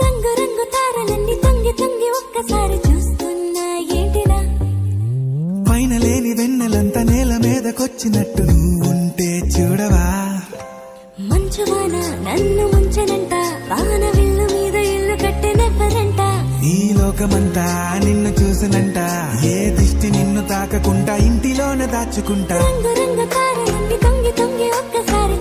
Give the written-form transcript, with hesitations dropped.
రంగు రంగు తారలన్నీ తొంగి తొంగి ఒక్కసారి చూస్తున్నా ఏంటిలా? పైన లేని వెన్నెలంతా నేల మీదకొచ్చినట్టు నువ్వుంటే చూడవా? మంచువాన నన్ను ముంచనంట, వాన విల్లు మీద ఇల్లు కట్టెనెవ్వరంట. ఈ లోకమంతా నిన్ను చూసినంట, ఏ దిష్టి నిన్ను తాకకుండా ఇంటిలోనే దాచుకుంటా. రంగు రంగు తారలన్నీ తొంగి తొంగి ఒక్కసారి